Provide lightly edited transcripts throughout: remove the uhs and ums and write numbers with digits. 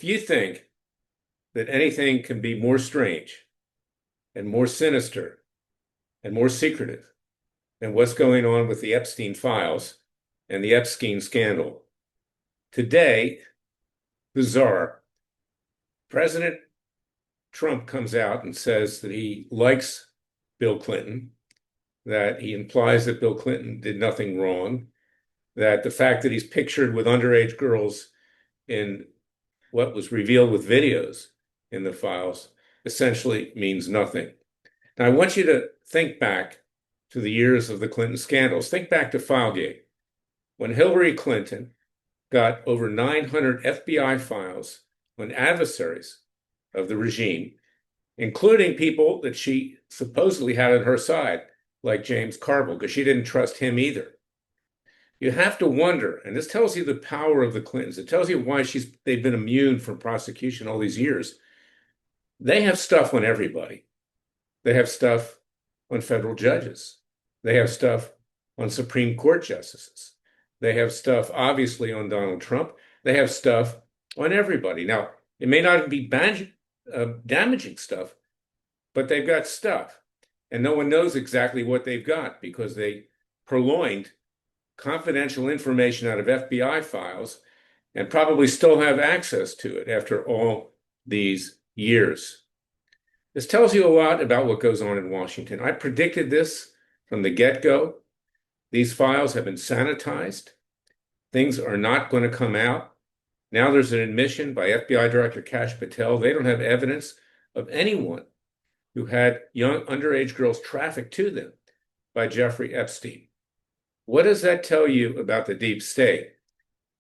If you think that anything can be more strange and more sinister and more secretive than what's going on with the Epstein files and the Epstein scandal, today, bizarre, President Trump comes out and says that he likes Bill Clinton, that he implies that Bill Clinton did nothing wrong, that the fact that he's pictured with underage girls in what was revealed with videos in the files essentially means nothing. Now, I want you to think back to the years of the Clinton scandals. Think back to Filegate, when Hillary Clinton got over 900 FBI files on adversaries of the regime, including people that she supposedly had on her side, like James Carville, because she didn't trust him either. You have to wonder, and this tells you the power of the Clintons. It tells you why they've been immune from prosecution all these years. They have stuff on everybody. They have stuff on federal judges. They have stuff on Supreme Court justices. They have stuff, obviously, on Donald Trump. They have stuff on everybody. Now, it may not be damaging stuff, but they've got stuff. And no one knows exactly what they've got because they purloined confidential information out of FBI files and probably still have access to it after all these years. This tells you a lot about what goes on in Washington. I predicted this from the get-go. These files have been sanitized. Things are not going to come out. Now there's an admission by FBI Director Kash Patel. They don't have evidence of anyone who had young underage girls trafficked to them by Jeffrey Epstein. What does that tell you about the deep state?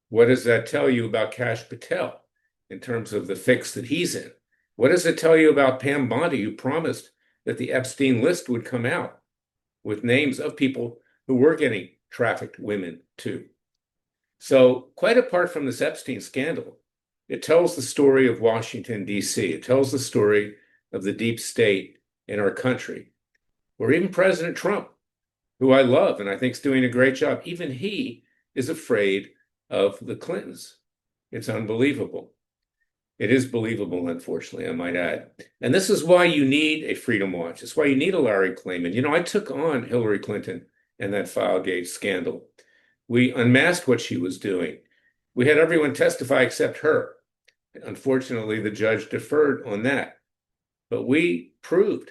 What does that tell you about Kash Patel in terms of the fix that he's in? What does it tell you about Pam Bondi, who promised that the Epstein list would come out with names of people who were getting trafficked women too? So quite apart from this Epstein scandal, it tells the story of Washington, D.C. It tells the story of the deep state in our country, where even President Trump, who I love and I think is doing a great job, even he is afraid of the Clintons. It's unbelievable. It is believable, unfortunately, I might add. And this is why you need a Freedom Watch. It's why you need a Larry Klayman. You know, I took on Hillary Clinton and that Filegate scandal. We unmasked what she was doing. We had everyone testify except her. Unfortunately, the judge deferred on that. But we proved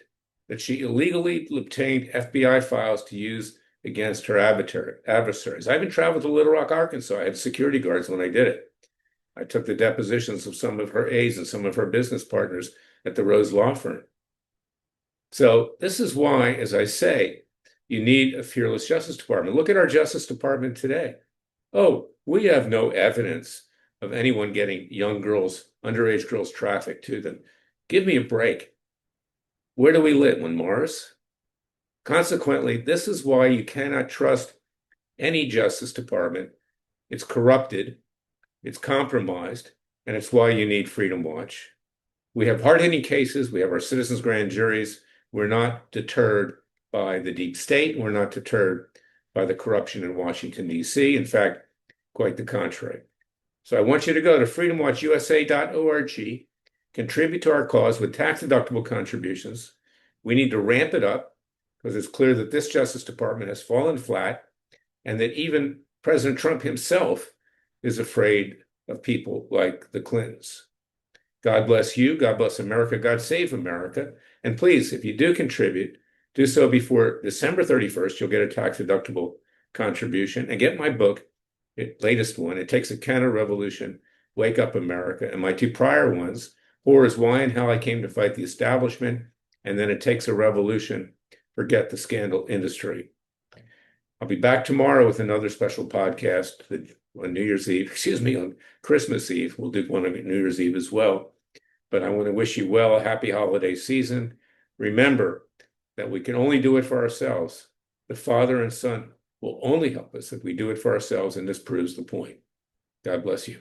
that she illegally obtained FBI files to use against her adversaries. I even traveled to Little Rock, Arkansas. I had security guards when I did it. I took the depositions of some of her aides and some of her business partners at the Rose Law Firm. So this is why, as I say, you need a fearless Justice Department. Look at our Justice Department today. Oh, we have no evidence of anyone getting young girls, underage girls trafficked to them. Give me a break. Where do we live? On Mars? Consequently, this is why you cannot trust any Justice Department. It's corrupted, it's compromised, and it's why you need Freedom Watch. We have hard-hitting cases. We have our citizens' grand juries. We're not deterred by the deep state. We're not deterred by the corruption in Washington, D.C. In fact, quite the contrary. So I want you to go to freedomwatchusa.org, contribute to our cause with tax-deductible contributions. We need to ramp it up because it's clear that this Justice Department has fallen flat and that even President Trump himself is afraid of people like the Clintons. God bless you. God bless America. God save America. And please, if you do contribute, do so before December 31st. You'll get a tax-deductible contribution. And get my book, the latest one. It Takes a Counter-Revolution, Wake Up America. And my two prior ones, Horror is Why and How I Came to Fight the Establishment. And then It Takes a Revolution, Forget the Scandal Industry. I'll be back tomorrow with another special podcast on New Year's Eve, on Christmas Eve. We'll do one on New Year's Eve as well. But I want to wish you well a happy holiday season. Remember that we can only do it for ourselves. The Father and Son will only help us if we do it for ourselves, and this proves the point. God bless you.